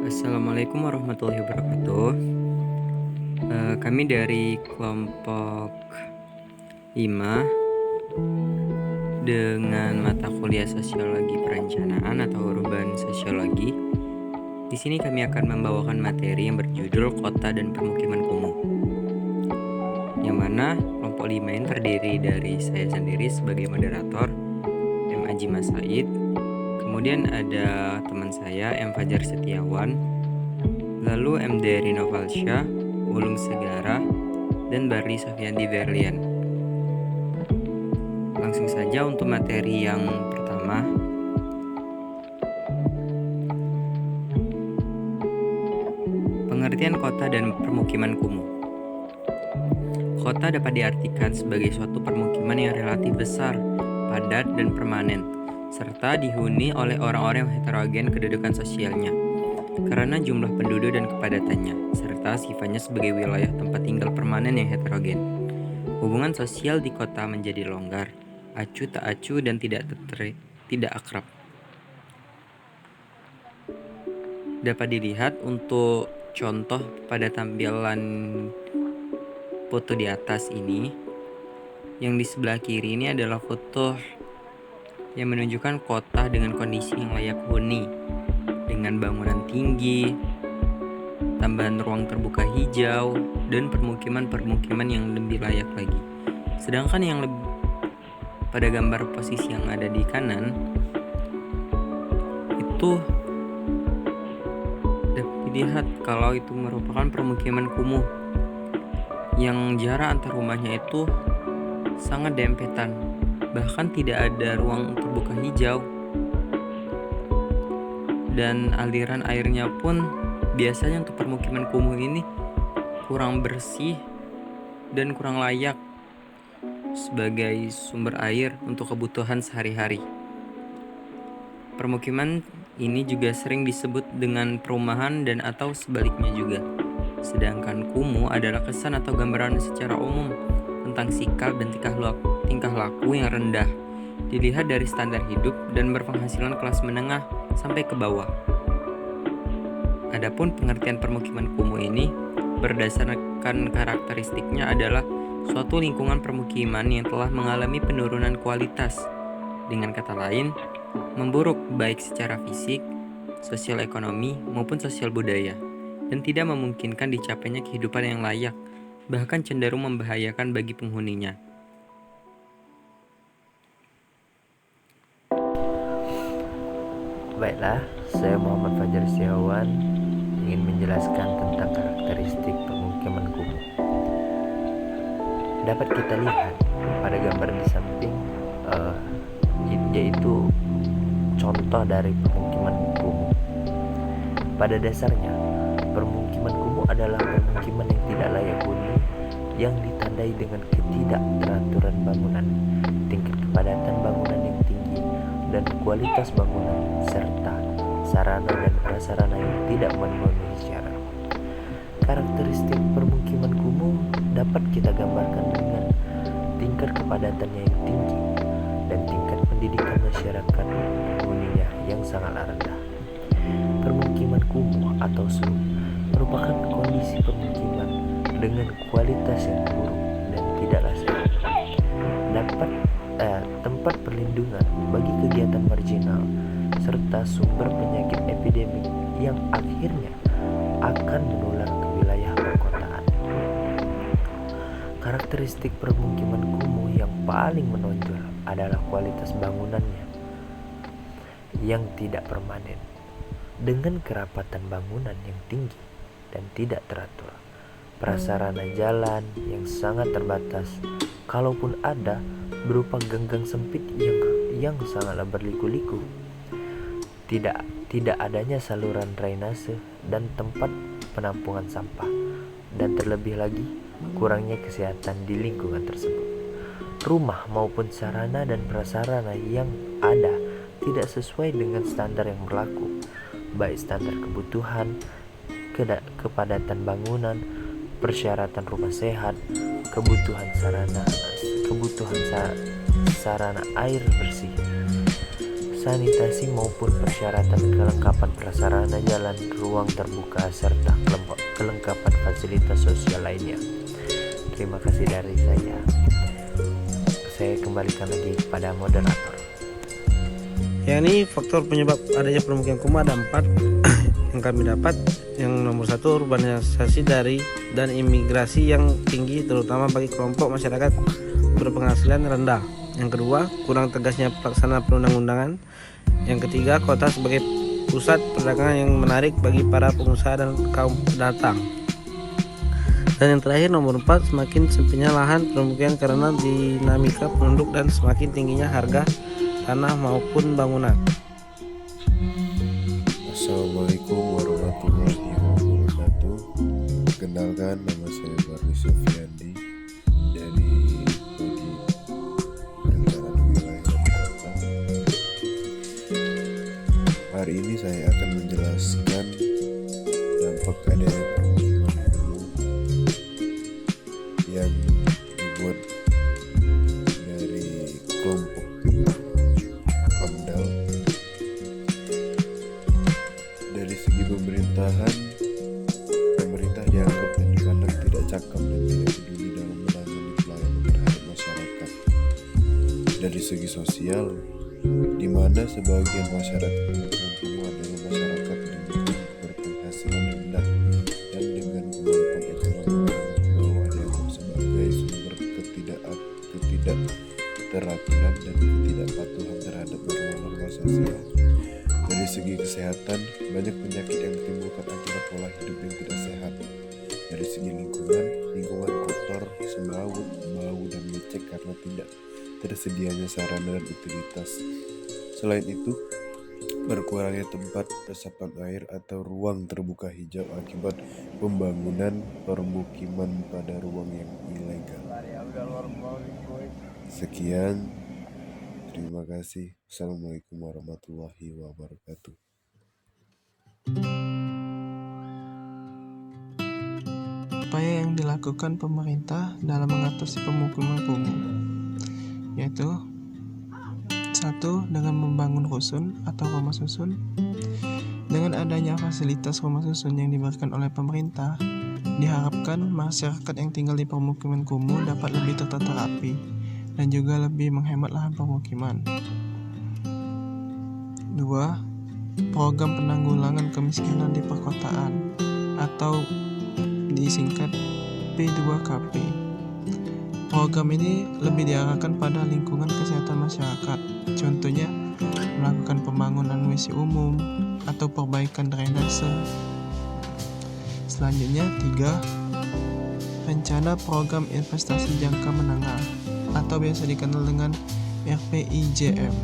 Assalamualaikum warahmatullahi wabarakatuh. Kami dari kelompok 5 dengan mata kuliah Sosiologi Perencanaan atau Urban Sosiologi. Di sini kami akan membawakan materi yang berjudul Kota dan Permukiman Kumuh. Yang mana kelompok 5 ini terdiri dari saya sendiri sebagai moderator, M. Aji Mas Said. Kemudian ada teman saya, M. Fajar Setiawan, lalu M. Dery Novalsyah, Ulum Segara, dan Barli Sofiandi Verlian. Langsung saja untuk materi yang pertama. Pengertian kota dan permukiman kumuh. Kota dapat diartikan sebagai suatu permukiman yang relatif besar, padat, dan permanen, serta dihuni oleh orang-orang yang heterogen kedudukan sosialnya karena jumlah penduduk dan kepadatannya, serta sifatnya sebagai wilayah tempat tinggal permanen yang heterogen. Hubungan sosial di kota menjadi longgar, acuh tak acuh, dan tidak akrab. Dapat dilihat untuk contoh pada tampilan foto di atas ini. Yang di sebelah kiri ini adalah foto yang menunjukkan kota dengan kondisi yang layak huni, dengan bangunan tinggi, tambahan ruang terbuka hijau, dan permukiman-permukiman yang lebih layak lagi. Sedangkan yang pada gambar posisi yang ada di kanan itu dapat dilihat kalau itu merupakan permukiman kumuh yang jarak antar rumahnya itu sangat dempetan, bahkan tidak ada ruang terbuka hijau, dan aliran airnya pun biasanya untuk permukiman kumuh ini kurang bersih dan kurang layak sebagai sumber air untuk kebutuhan sehari-hari. Permukiman ini juga sering disebut dengan perumahan dan atau sebaliknya juga. Sedangkan kumuh adalah kesan atau gambaran secara umum tentang sikap dan tingkah laku yang rendah, dilihat dari standar hidup dan berpenghasilan kelas menengah sampai ke bawah. Adapun pengertian permukiman kumuh ini berdasarkan karakteristiknya adalah suatu lingkungan permukiman yang telah mengalami penurunan kualitas. Dengan kata lain, memburuk baik secara fisik, sosial ekonomi, maupun sosial budaya, dan tidak memungkinkan dicapainya kehidupan yang layak, bahkan cenderung membahayakan bagi penghuninya. Baiklah, saya Muhammad Fajar Setiawan ingin menjelaskan tentang karakteristik permukiman kumuh. Dapat kita lihat pada gambar di samping, yaitu contoh dari permukiman kumuh. Pada dasarnya, permukiman kumuh adalah permukiman yang tidak layak huni, yang ditandai dengan ketidakteraturan bangunan, tingkat kepadatan bangunan yang tinggi, dan kualitas bangunan, serta sarana dan prasarana yang tidak memenuhi syarat. Karakteristik permukiman kumuh dapat kita gambarkan dengan tingkat kepadatannya yang tinggi dan tingkat pendidikan masyarakat penghuninya yang sangatlah rendah. Permukiman kumuh atau slum merupakan kondisi permukiman dengan kualitas yang buruk dan tidaklah sehat. Dapat tempat perlindungan bagi kegiatan marginal serta sumber penyakit epidemik yang akhirnya akan menular ke wilayah perkotaan. Karakteristik permukiman kumuh yang paling menonjol adalah kualitas bangunannya yang tidak permanen, dengan kerapatan bangunan yang tinggi dan tidak teratur, prasarana jalan yang sangat terbatas, kalaupun ada berupa gang-gang sempit yang sangatlah berliku-liku, tidak adanya saluran drainase dan tempat penampungan sampah, dan terlebih lagi kurangnya kesehatan di lingkungan tersebut. Rumah maupun sarana dan prasarana yang ada tidak sesuai dengan standar yang berlaku, baik standar kebutuhan, kepadatan bangunan, persyaratan rumah sehat, kebutuhan sarana air bersih, sanitasi maupun persyaratan kelengkapan prasarana jalan, ruang terbuka, serta kelengkapan fasilitas sosial lainnya. Terima kasih dari saya. Saya kembalikan lagi kepada moderator. Ya, ini faktor penyebab adanya permukiman kumuh ada 4 yang kami dapat. Yang nomor 1, urbanisasi dan imigrasi yang tinggi terutama bagi kelompok masyarakat berpenghasilan rendah. Yang kedua, kurang tegasnya pelaksanaan perundang-undangan. Yang ketiga, kota sebagai pusat perdagangan yang menarik bagi para pengusaha dan kaum pendatang. Dan yang terakhir, nomor 4, semakin sempitnya lahan permukiman karena dinamika penduduk dan semakin tingginya harga tanah maupun bangunan. Assalamualaikum warahmatullahi wabarakatuh. Perkenalkan, nama saya Barli Sofiandi dari Prodi Perencanaan Wilayah dan Kota. Hari ini saya akan menjelaskan dampak adanya permukiman kumuh yang dibuat dari kelompok AMDAL. Dari segi pemerintahan, pemerintah dianggap dan dipandang tidak cakap dan tidak peduli dalam menangani pelayanan terhadap masyarakat. Dari segi sosial, di mana sebagian masyarakat permukiman kumuh adalah masyarakat dengan berpenghasilan rendah dan dengan kemampuan ekonomi menengah ke bawah dianggap sebagai sumber ketidakteraturan dan ketidakpatuhan terhadap norma-norma sosial. Dari segi kesehatan, banyak penyakit yang ditimbulkan akibat pola hidup yang tidak sehat. Dari segi lingkungan kotor, semrawut, bau, dan lecek karena tidak tersedianya sarana dan utilitas. Selain itu, berkurangnya tempat resapan air atau ruang terbuka hijau akibat pembangunan permukiman pada ruang yang ilegal. Sekian, terima kasih. Assalamualaikum warahmatullahi wabarakatuh. Upaya yang dilakukan pemerintah dalam mengatasi pemukiman kumuh, yaitu 1. Dengan membangun rusun atau rumah susun. Dengan adanya fasilitas rumah susun yang diberikan oleh pemerintah, diharapkan masyarakat yang tinggal di permukiman kumuh dapat lebih tertata rapi dan juga lebih menghemat lahan permukiman. 2. Program penanggulangan kemiskinan di perkotaan atau disingkat P2KP. Program ini lebih diarahkan pada lingkungan kesehatan masyarakat, contohnya melakukan pembangunan WC umum atau perbaikan drainase. Selanjutnya 3. Rencana program investasi jangka menengah atau biasa dikenal dengan RPIJM.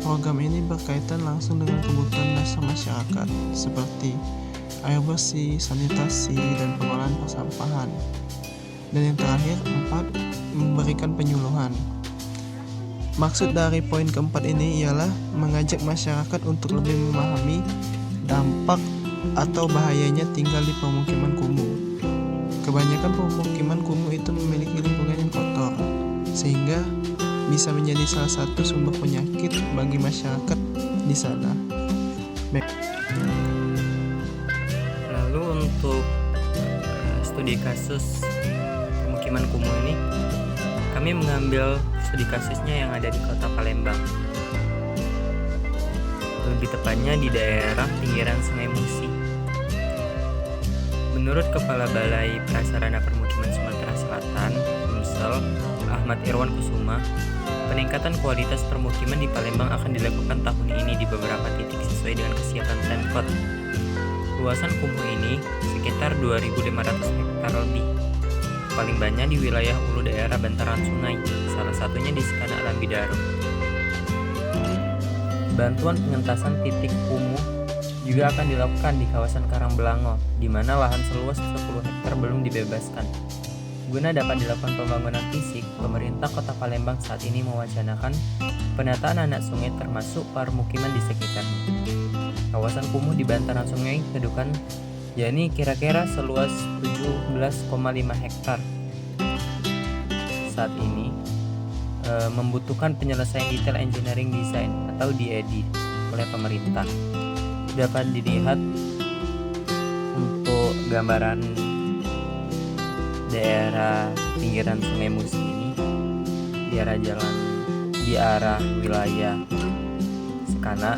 Program ini berkaitan langsung dengan kebutuhan dasar masyarakat seperti air bersih, sanitasi, dan pengolahan persampahan. Dan yang terakhir 4. Memberikan penyuluhan. Maksud dari poin keempat ini ialah mengajak masyarakat untuk lebih memahami dampak atau bahayanya tinggal di permukiman kumuh. Kebanyakan permukiman kumuh itu memiliki lingkungan yang kotor, sehingga bisa menjadi salah satu sumber penyakit bagi masyarakat di sana. Lalu untuk studi kasus pemukiman kumuh ini, kami mengambil studi kasusnya yang ada di kota Palembang. Lebih tepatnya di daerah pinggiran Sungai Musi. Menurut Kepala Balai Prasarana Permukiman Sumatera Selatan, Sumsel, Ahmad Irwan Kusuma, peningkatan kualitas permukiman di Palembang akan dilakukan tahun ini di beberapa titik sesuai dengan kesiapan Pemkot. Luasan kumuh ini sekitar 2.500 hektar lebih. Paling banyak di wilayah hulu daerah bantaran sungai, salah satunya di Sekana Alam Bidaro. Bantuan pengentasan titik kumuh juga akan dilakukan di kawasan Karangbelango, di mana lahan seluas 10 hektar belum dibebaskan. Guna dapat dilakukan pembangunan fisik, pemerintah Kota Palembang saat ini mewacanakan penataan anak sungai termasuk permukiman di sekitarnya. Kawasan kumuh di bantaran sungai kedudukan yakni kira-kira seluas 17,5 hektar. Saat ini membutuhkan penyelesaian detail engineering design atau diedit oleh pemerintah. Dapat dilihat untuk gambaran daerah pinggiran Sungai Musi ini di arah wilayah Sekana.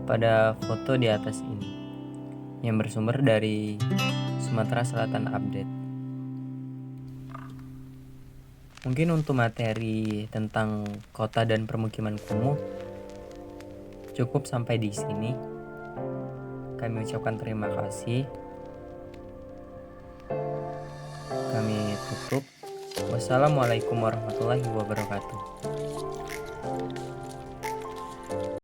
Pada foto di atas ini yang bersumber dari Sumatera Selatan Update. Mungkin untuk materi tentang kota dan permukiman kumuh cukup sampai di sini. Kami ucapkan terima kasih. Kami tutup. Wassalamualaikum warahmatullahi wabarakatuh.